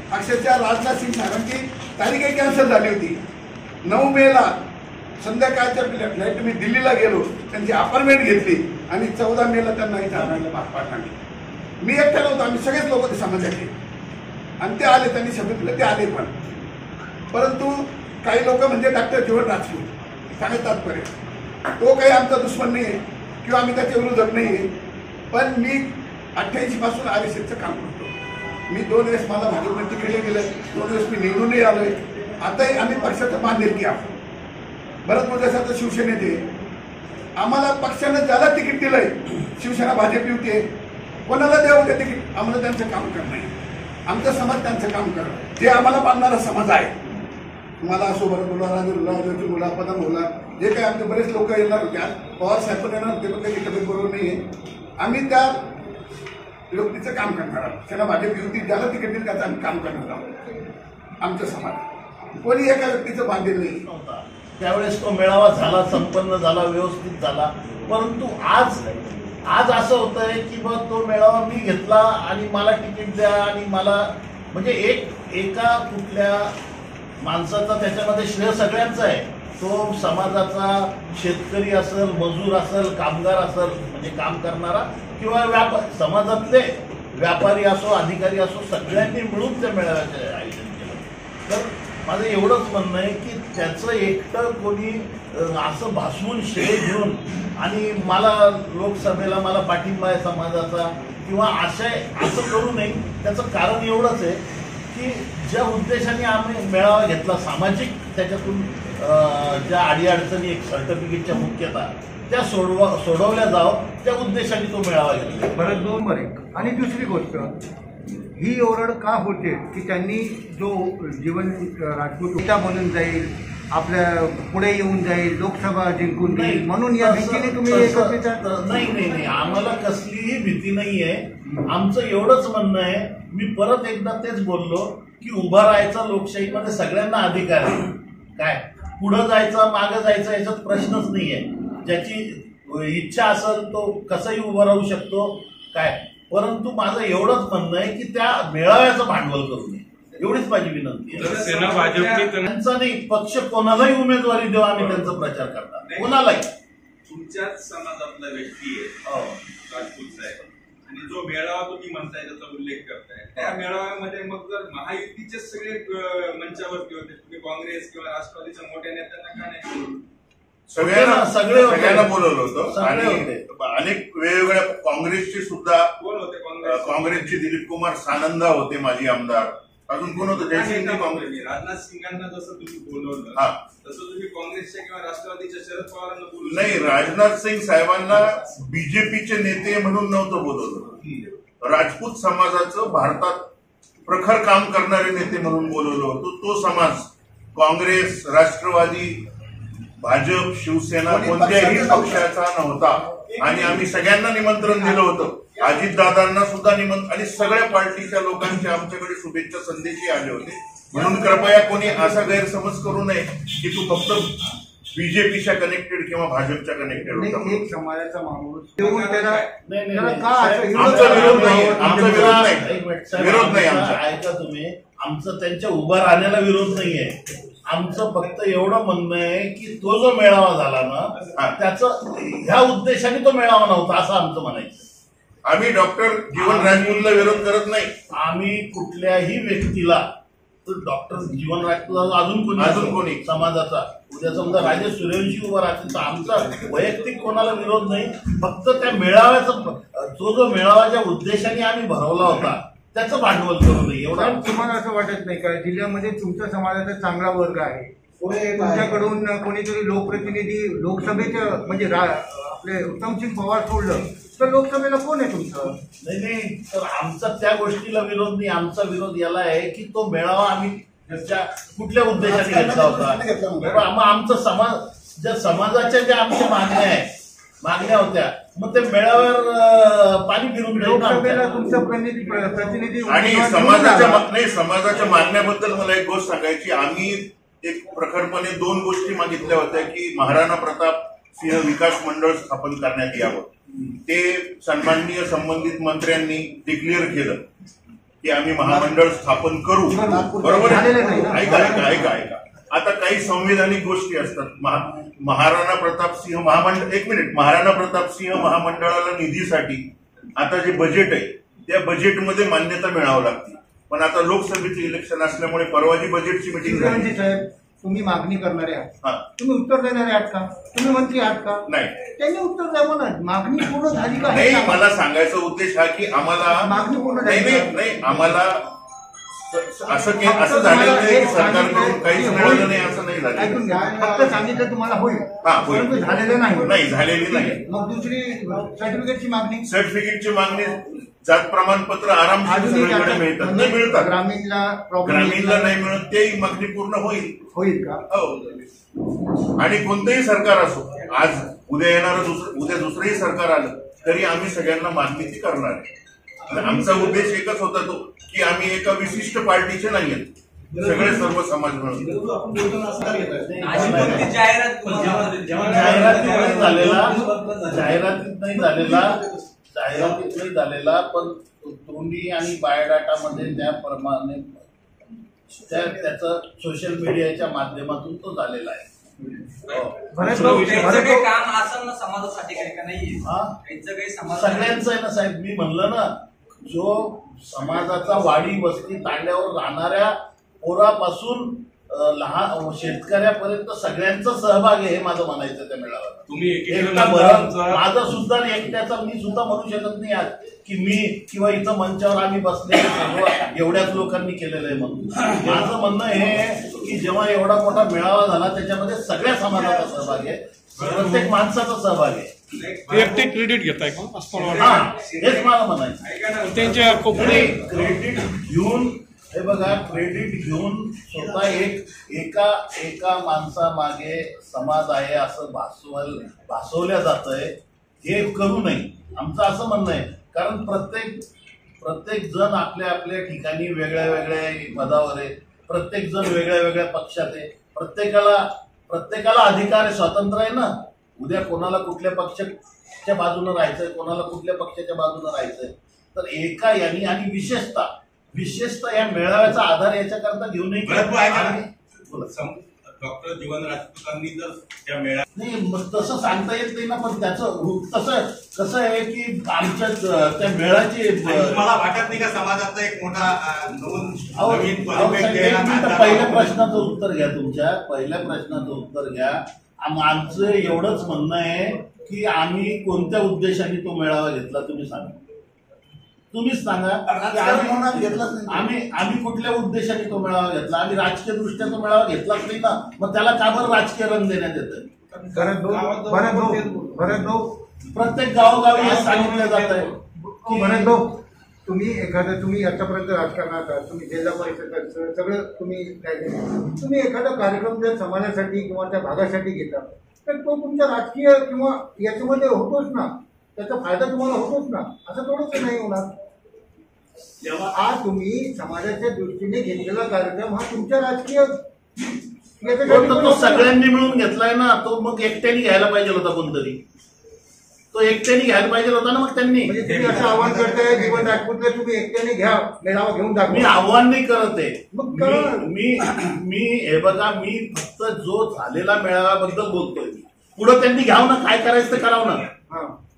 अक्षरशः राजनाथ सिंग साहेबांची तारीखही कॅन्सल झाली होती। 9 मेला संध्याकाळच्या फ्लाईट मी दिल्लीला गेलो, त्यांची अपॉइंटमेंट घेतली आणि 14 मेला त्यांना इथे आणायला भाग पाडली। मी एकटा नव्हतो, आम्ही सगळेच लोक ते समाजाचे आणि ते आले, त्यांनी शब्द दिले, ते आले पण। परंतु काही लोक म्हणजे डॉक्टर जीवन राजपूत सांगत तात्पर्य तो काही आमचा दुश्मन नाही आहे किंवा आम्ही त्याच्या विरोधात नाही आहे, पण मी 88 पासून RSSचं काम करतो। मी 2 वेळेस मला भाजपने तिकडे गेलं, 2 वेळेस मी निवडूनही आलोय। आताही आम्ही पक्षाचं बांधिलकी आहोत। भरत मोठ्यासारखं शिवसेनेत आहे, आम्हाला पक्षानं ज्याला तिकीट दिलंय, शिवसेना भाजप युती आहे, कोणाला द्यावं ते तिकीट, आम्हाला त्यांचं काम करणं आहे, आमचा समाज त्यांचं काम करणं, जे आम्हाला बांधणारा समाज आहे। मला असो भरत बोला, राजू बोला, पदम बोला, जे काही आमचे बरेच लोक येणार होते, पवार साहेब पण येणार होते, पण काही तब्येत बरोबर नाही आहे। आम्ही त्या युक्तीचं काम करणार आहोत, त्यांना भाजप युती ज्याला तिकीट दिली त्याचं आम्ही काम करणार आहोत। आमचं समाज कोणी एका व्यक्तीचं बांधील नाही। त्यावेळेस तो मेळावा झाला, संपन्न झाला, व्यवस्थित झाला। परंतु आज असं होतंय की बा तो मेळावा मी घेतला आणि मला तिकीट द्या आणि मला म्हणजे एका कुठल्या माणसाचा त्याच्यामध्ये श्रेय सगळ्यांचा आहे। तो समाजाचा, शेतकरी असेल, मजूर असेल, कामगार असेल, म्हणजे काम करणारा किंवा समाजातले व्यापारी असो, अधिकारी असो, सगळ्यांनी मिळून त्या मेळाव्याचे आयोजन केलं। तर माझं एवढंच म्हणणं आहे की त्याचं एकटं कोणी असं भासवून श्रेय घेऊन आणि मला लोकसभेला मला पाठिंबा आहे समाजाचा किंवा असं करू नये। त्याचं कारण एवढंच आहे की ज्या उद्देशाने आम्ही मेळावा घेतला, सामाजिक त्याच्यातून ज्या अडीअडचणी एक सर्टिफिकेटच्या मुख्यता त्या सोडवल्या जावं, त्या उद्देशाने तो मेळावा घेतला। परत 2 आणि दुसरी गोष्ट ही ओरड का होते की त्यांनी जो जीवन राजपूत नेता बनून जाईल, आपल्या पुढे येऊन जाईल, लोकसभा जिंकून घेईल, म्हणून या भीतीने तुम्ही एकत्रित? नाही, आम्हाला कसलीही भीती नाहीये। आमचं एवढंच म्हणणं आहे, मी परत एकदा तेच बोललो की उभा राहायचा लोकशाहीमध्ये सगळ्यांना अधिकार आहे। काय पुढं जायचं मागं जायचं याच्यात प्रश्नच नाहीये। ज्याची इच्छा असेल तो कसंही उभा राहू शकतो। काय परंतु माझं एवढंच म्हणणं आहे की त्या मेळाव्याचं भांडवल करू नये, एवढीच माझी विनंती आहे। त्यांचा नाही, पक्ष कोणालाही उमेदवारी देऊ, आम्ही त्यांचा प्रचार करणार, कोणालाही। तुमच्याच समाजातला व्यक्ती आहे राजपूत साहेब, आणि जो मेळावा तुम्ही म्हणताय त्याचा उल्लेख करताय, त्या मेळाव्यामध्ये मग जर महायुतीचे सगळे मंचावरती होते, तुम्ही काँग्रेस किंवा राष्ट्रवादीच्या मोठ्या नेत्यांना का नाही? सगळ्यांना बोलवलं होतं आणि अनेक वेगवेगळ्या काँग्रेसचे सुद्धा कोण होते? काँग्रेसचे दिलीप कुमार सानंदा होते, माजी आमदार। अजून कोण होतं? जयसिंग काँग्रेस। राजनाथ सिंगांना जसं तुम्ही बोलवलं तसं तुम्ही काँग्रेसच्या किंवा राष्ट्रवादीच्या शरद पवारांना बोलवलं नाही, राजनाथ सिंग साहेबांना बीजेपीचे नेते म्हणून नव्हतं बोलवलं, राजपूत समाजाचं भारतात प्रखर काम करणारे नेते म्हणून बोलवलं होतं। तो समाज काँग्रेस, राष्ट्रवादी, भाजप, शिवसेना कोणत्याही पक्षाचा नव्हता आणि आम्ही सगळ्यांना निमंत्रण दिलं होतं। अजितदादांना सुद्धा निमंत्रण आणि सगळ्या पार्टीच्या लोकांचे आमच्याकडे शुभेच्छा संदेशही आले होते। म्हणून कृपया कोणी असा गैरसमज करू नये की तू फक्त बीजेपीच्या कनेक्टेड किंवा भाजपच्या कनेक्टेड होता। एक समाजाचा माणूस विरोध नाही आमचा। ऐका तुम्ही, आमचं त्यांच्या उभा राहण्याला विरोध नाहीये। आमचं फक्त एवढं म्हणणं आहे की तो जो मेळावा झाला ना, त्याचं ह्या उद्देशाने तो मेळावा नव्हता असं आमचं म्हणायचं। आम्ही डॉक्टर जीवन राजपूतला विरोध करत नाही। आम्ही कुठल्याही व्यक्तीला, डॉक्टर जीवन राजपूत अजून कोणी समाजाचा उद्या समजा राजेश सूर्यवंशी उभा राहतील तर आमचा वैयक्तिक कोणाला विरोध नाही। फक्त त्या मेळाव्याचा जो मेळाव्याच्या उद्देशाने आम्ही भरवला होता त्याचं भांडवल करू नये एवढं। तुम्हाला असं वाटत नाही का जिल्ह्यामध्ये तुमच्या समाजाचा चांगला वर्ग आहे, तुमच्याकडून कोणीतरी लोकप्रतिनिधी लोकसभेचं म्हणजे आपले उत्तमसिंग पवार सोडलं तर लोकसभेला कोण आहे तुमचं? नाही, तर आमचा त्या गोष्टीला विरोध नाही। आमचा विरोध याला आहे की तो मेळावा आम्ही कुठल्या उद्देशाने घेतला होता। मग आमचं समाज, ज्या समाजाच्या ज्या आमच्या मागण्या होत्या, मग ते मेळाव्यावर पाणी फिरून लोकसभेला तुमचा प्रतिनिधी आणि समाजाच्या मागण्याबद्दल मला एक गोष्ट सांगायची। आम्ही एक प्रखरपणे 2 गोष्टी मागितल्या होत्या की महाराणा प्रताप सिंह विकास मंडळ स्थापन करण्यात यावं ते सन्माननीय संबंधित मंत्र्यांनी डिक्लेअर केलं की आम्ही महामंडळ स्थापन करू. बरोबर आहे? ऐका ऐका ऐका ऐका आता काही संविधानिक गोष्टी असतात. महाराणा प्रतापसिंह महामंडळ, एक मिनिट, महाराणा प्रतापसिंह महामंडळाला निधीसाठी आता जे बजेट आहे त्या बजेटमध्ये मान्यता मिळावं लागते. पण आता लोकसभेचं इलेक्शन असल्यामुळे परवाची बजेटची मिटिंग झाली. साहेब तुम्ही मागणी करणारे आहात, हा. तुम्ही उत्तर देणारे आहात का? तुम्ही मंत्री आहात का? नाही. त्यांनी उत्तर द्या म्हणा. मागणी पूर्ण झाली का? नाही, मला सांगायचा उद्देश हा की आम्हाला मागणी पूर्ण नाही झाली नाही नाही आम्हाला असं झालेलं नाही की सरकारकडून काहीच मिळालं नाही असं नाही झालं. ऐकून घ्या, फक्त सांगितलं तुम्हाला होईल, हा, होईल. परंतु झालेलं नाही. नाही झालेली नाही. मग दुसरी सर्टिफिकेटची मागणी, सर्टिफिकेटची मागणी, जात प्रमाणपत्र आरामशीर सगळीकडे मिळतात. नाही मिळतात, ग्रामीणला ग्रामीणला नाही मिळत, तेही मागणी पूर्ण होईल का? हो. आणि कोणतंही सरकार असो, आज उद्या येणारं उद्या दुसरंही सरकार आलं तरी आम्ही सगळ्यांना मागणी ती करणार आहे. आमचा उद्देश एकच होता तो की आम्ही एका विशिष्ट पार्टीचे नाही आहेत, सगळे सर्व समाज मिळून. जाहिरातीत नाही झालेला पण तोंडी आणि बायोडाटामध्ये त्याप्रमाणे त्याचं सोशल मीडियाच्या माध्यमातून तो झालेला आहे. काही काम आसन समाजासाठी काही का नाहीये, काही समाज सगळ्यांचं आहे ना साहेब. मी म्हणलं ना, जो समाजाचा वाडी वस्ती तांड्यावर राहणाऱ्या पोरापासून लहान शेतकऱ्यापर्यंत सगळ्यांचा सहभाग आहे, हे माझं म्हणायचं त्या मेळाव्यात. माझा सुद्धा एकट्याचा मी सुद्धा म्हणू शकत नाही आज की मी किंवा इथं मंचावर आम्ही बसले सर्व एवढ्याच लोकांनी केलेलं आहे म्हणून. माझं म्हणणं हे की जेव्हा एवढा मोठा मेळावा झाला त्याच्यामध्ये सगळ्या समाजाचा सहभाग आहे, प्रत्येक माणसाचा सहभाग आहे. वैयक्तिक क्रेडिट घेताय का असं मला हा, वाटतं. हेच मला म्हणायचं. त्यांच्या कोकणी क्रेडिट घेऊन, हे बघा, क्रेडिट घेऊन स्वतः एका माणसामागे समाज आहे असं भासवल्या जातंय, हे करू नये आमचं असं म्हणणं आहे. कारण प्रत्येक जण आपल्या आपल्या ठिकाणी वेगळ्या वेगळ्या पदावर आहे, प्रत्येक जण वेगळ्या वेगळ्या पक्षात आहे, प्रत्येकाला अधिकार आहे, स्वातंत्र्य आहे ना. उद्या कोणाला कुठल्या पक्षाच्या बाजूने राहायचंय, कोणाला कुठल्या पक्षाच्या बाजूने राहायचंय, तर एका यांनी आणि विशेषतः या मेळाव्याचा आधार याच्याकरता घेऊ नये. डॉक्टर जीवन राजपूतांनी जर त्या मेळाव्यात नाही, मग तसं सांगता येत नाही ना. पण त्याचं कसं आहे की आमच्या त्या मेळाची मला वाटत नाही का समाजाचा एक मोठा पहिल्या प्रश्नाचं उत्तर घ्या. तुमच्या पहिल्या प्रश्नाचं उत्तर घ्या. आमचं एवढंच म्हणणं आहे की आम्ही कोणत्या उद्देशाने तो मेळावा घेतला तुम्ही सांगा, तुम्हीच सांगा. आम्ही कुठल्या उद्देशाने तो मेळावा घेतला? आम्ही राजकीय दृष्ट्या तो मेळावा घेतलाच नाही ना. मग त्याला का बरं राजकीय रंग देण्यात येतं? प्रत्येक गावोगावी हे सांगितलं जात आहे की तुम्ही आतापर्यंत राजकारणात आहात, तुम्ही जिल्हा परिषद सगळं तुम्ही एखादा कार्यक्रम जर समाजासाठी किंवा त्या भागासाठी घेता तर तो तुमच्या राजकीय किंवा याच्यामध्ये होतोच ना, त्याचा फायदा तुम्हाला होतोच ना, असं थोडंच नाही होणार. हा तुम्ही समाजाच्या दृष्टीने घेतलेला कार्यक्रम हा तुमच्या राजकीय तो सगळ्यांनी मिळून घेतलाय ना. तो मग एकट्याने घ्यायला पाहिजे होता कोणतरी, तो एकट्याने घ्यायला पाहिजे होता ना. मग त्यांनी म्हणजे तुम्ही असं आव्हान करताय जीवन राजपूतला तुम्ही एकट्याने घ्या, मेळावा घेऊन दाखवा. मी आव्हान नाही करत आहे. मग मी हे बघा, मी फक्त जो झालेला मेळाव्याबद्दल बोलतोय. पुढे त्यांनी घ्यावं ना, काय करायचं ते करावं ना.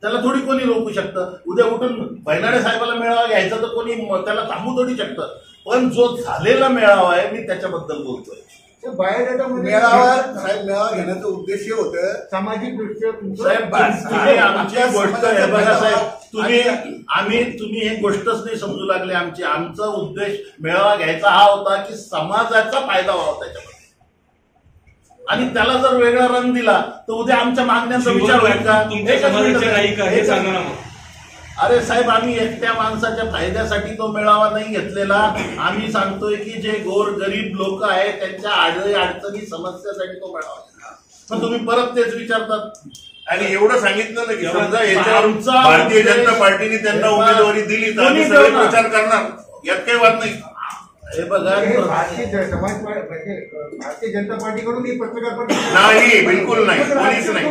त्याला थोडी कोणी रोखू शकतं. उद्या उठून बैनाडे साहेबाला मेळावा घ्यायचा तर कोणी त्याला थांबू थोडी शकतं. पण जो झालेला मेळावा आहे मी त्याच्याबद्दल बोलतोय. मेळावा घेण्याचा उद्देश हे होतं सामाजिक दृष्ट्या साहेब, तुम्ही आमची गोष्ट हे बघा साहेब, तुम्ही हे गोष्टच नाही समजू लागले. आमचा उद्देश मेळावा घ्यायचा हा होता की समाजाचा फायदा व्हावा त्याच्यामध्ये, आणि त्याला जर वेगळा रंग दिला तर उद्या आमच्या मागण्यांचा विचार होईल का? अरे साहेब, आम्ही एकट्या माणसाच्या फायद्यासाठी तो मेळावा नाही घेतलेला. आम्ही सांगतोय की जे गोरगरीब लोक आहेत त्यांच्या अडचणी समस्यासाठी तो मेळावा घेतला. पण तुम्ही परत तेच विचारतात. आणि एवढं सांगितलं ना की समजा याच्यावर भारतीय जनता पार्टीने त्यांना उमेदवारी दिली तर आम्ही सगळे प्रचार करणार, यात काही वाद नाही. हे बघा, हे भारतीय समाज म्हणजे भारतीय जनता पार्टीकडून ही पत्रकार परिषद नाही, बिलकुल नाही, कोणीच नाही.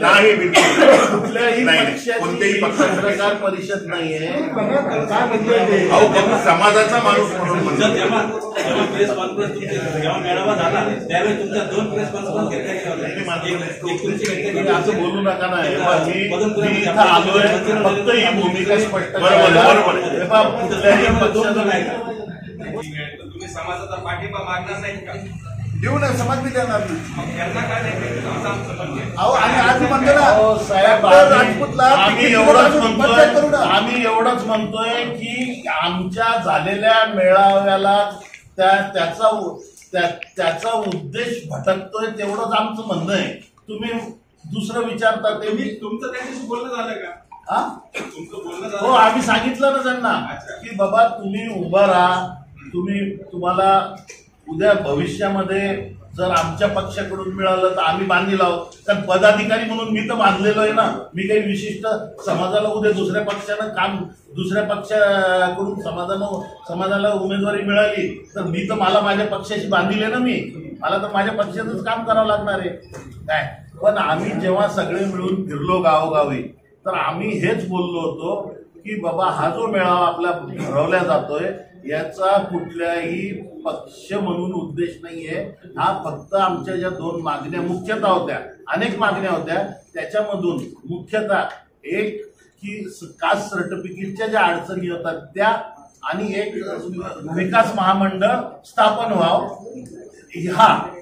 नाही, बिलकुल नाही. कुठल्याही नाही, पक्षाची कोणत्याही पक्षाची पत्रकार परिषद नाहीये. काय म्हणतोय अहो, फक्त समाजाचा माणूस म्हणून म्हणतो. जेव्हा प्रेस कॉन्फरन्स जेव्हा मेळावा झाला त्यावेळी तुमच्या 2 प्रेस कॉन्फरन्स घेतल्या गेल्या होत्या. एक तुमची घेतली तुम्ही गेली, असं बोलू नका ना. हे पहा, मी इथं आलोय फक्त ही भूमिका स्पष्ट बरोबर आहे, करायला. बरोबर आहे. हे पहा, कुठल्याही पक्षाचं नाही. तुम्ही समाजाचा पाठिंबा मागणार नाही का? देऊ ना, समाज बी देणार नाही. मग यांना काय नाही केलं? असं आमचं म्हणणं आहे. अहो, आणि आज म्हणतो ना, अहो, साहेब, डॉक्टर राजपूतला आम्ही तिकीट एवढंच देऊन पंचायत करू म्हणतोय ना. आम्ही एवढंच म्हणतोय की आमच्या झालेल्या मेळाव्याला त्याचा उद्देश भटकतोय, तेवढंच आमचं म्हणणं आहे. तुम्ही दुसरं विचारता ते मी तुमचं त्यांच्याशी बोलणं झालं का? हा तुमचं बोलणं हो, झालं? आम्ही सांगितलं ना त्यांना की बाबा तुम्ही उभा राहा. तुम्हाला उद्या भविष्यामध्ये जर आमच्या पक्षाकडून मिळालं तर आम्ही बांधील आहोत. कारण पदाधिकारी म्हणून मी तर बांधलेलो आहे ना. मी काही विशिष्ट समाजाला उद्या दुसऱ्या पक्षाकडून समाजाला उमेदवारी मिळाली तर मी तर मला माझ्या पक्षाशी बांधील आहे ना. मला तर माझ्या पक्षाचंच काम करावं लागणार आहे काय. पण आम्ही जेव्हा सगळे मिळून फिरलो गावोगावी तर आम्ही हेच बोललो होतो की बाबा हा जो मेळावा आपला भरवला जातोय याचा कुठल्याही पक्ष म्हणून उद्देश नाहीये. हा फक्त आमच्या ज्या 2 मागण्या मुख्यतः होत्या, अनेक मागण्या होत्या, त्याच्यामधून मुख्यतः एक की कास्ट सर्टिफिकेटच्या ज्या अडचणी होतात त्या, आणि एक विकास महामंडळ स्थापन व्हावं.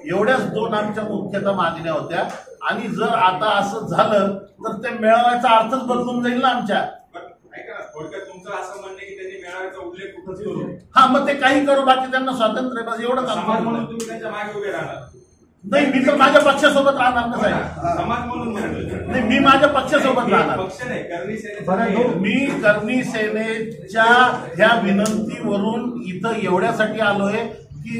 एवढ्याच 2 आमच्या मुख्यतः मागण्या होत्या. आणि जर आता असं झालं तर त्या मेळाव्याचा अर्थच बदलून जाईल ना आमच्या. ऐका ना, थोडक्यात तुमचं असं म्हणणं आहे की त्यांनी मेळाव्याचा उल्लेख कुठंच करू नये. हा, मग ते काही करू, बाकी त्यांना स्वातंत्र्य आहे, बस एवढंच समाज आमचं म्हणून म्हणणं. तुम्ही त्यांच्या मागे उभे राहणार. नाही, मी तर माझ्या पक्षासोबत राहणार ना साहेब. समाज म्हणून म्हणतो. नाही, मी माझ्या पक्षासोबत राहणार. पक्ष नाही, करणी सेनेचं बरं, नाही. मी करणी सेनेच्या ह्या विनंतीवरून इथं एवढ्यासाठी आलोय की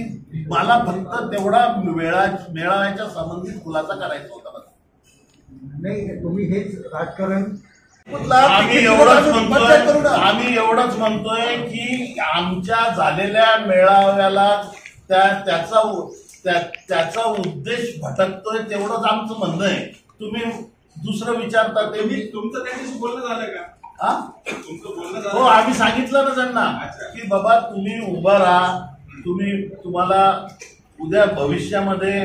मला फक्त तेवढा मेळाव्याच्या संबंधित खुलासा करायचा होता. नाही, तुम्ही हेच राजकारण आम्ही एवढंच म्हणतोय की आमच्या झालेल्या मेळाव्याला त्याचा उद्देश भटकतोय, तेवढंच आमचं म्हणणं आहे. तुम्ही दुसरं विचारता ते मी तुमचं त्यांच्याशी बोलणं झालं का? हा तुमचं बोलणं हो, झालं? आम्ही सांगितलं ना त्यांना की बाबा तुम्ही उभा राहा. तुम्हाला उद्या भविष्यामध्ये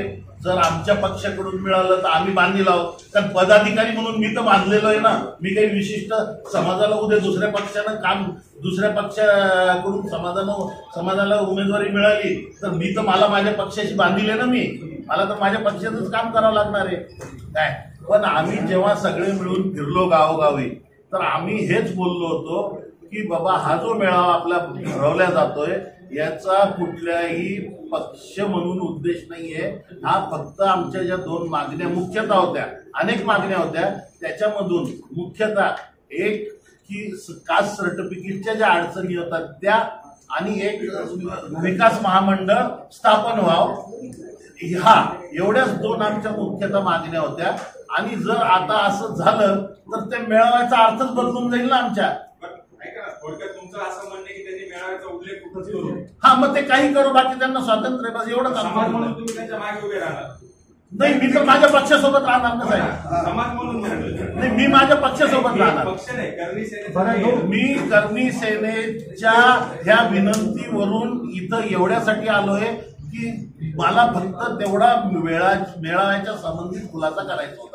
जर आमच्या पक्षाकडून मिळालं तर आम्ही बांधील आहोत. कारण पदाधिकारी म्हणून मी तर बांधलेलो आहे ना. मी काही विशिष्ट समाजाला उद्या दुसऱ्या पक्षाकडून समाजाला उमेदवारी मिळाली तर मी तर मला माझ्या पक्षाशी बांधील आहे ना. मला तर माझ्या पक्षाचंच काम करावं लागणार आहे काय. पण आम्ही जेव्हा सगळे मिळून फिरलो गावोगावी तर आम्ही हेच बोललो होतो की बाबा हा जो मेळावा आपला भरवला जातोय याचा कुठल्याही पक्ष म्हणून उद्देश नाहीये. हा फक्त आमच्या ज्या 2 मागण्या मुख्यतः होत्या, अनेक मागण्या होत्या, त्याच्यामधून मुख्यतः एक की कास्ट सर्टिफिकेटच्या ज्या अडचणी होतात त्या, आणि एक विकास महामंडळ स्थापन व्हावं. एवढ्याच 2 आमच्या मुख्यतः मागण्या होत्या. आणि जर आता असं झालं तर त्या मेळाव्याचा अर्थच बदलून जाईल ना आमच्या. ऐका ना, थोडक्यात तुमचं असं म्हणणं आहे की त्यांनी मेळाव्याचा उल्लेख कुठंच करू नये. हा, मग ते काही करू, बाकी त्यांना स्वातंत्र्य आहे, बस एवढंच आमचं समाज म्हणणं म्हणून आहे. तुम्ही त्यांच्या मागे उभे राहणार. नाही, मी तर माझ्या पक्षासोबत राहणार ना साहेब. समाज म्हणून म्हणतो. नाही, मी माझ्या पक्षासोबत राहणार. पक्ष नाही, करणी सेनेचं बरं, नाही. मी करणी सेनेच्या ह्या विनंतीवरून इथं एवढ्यासाठी आलोय की मला फक्त तेवढा मेळाव्याच्या संबंधित खुलासा करायचा होता.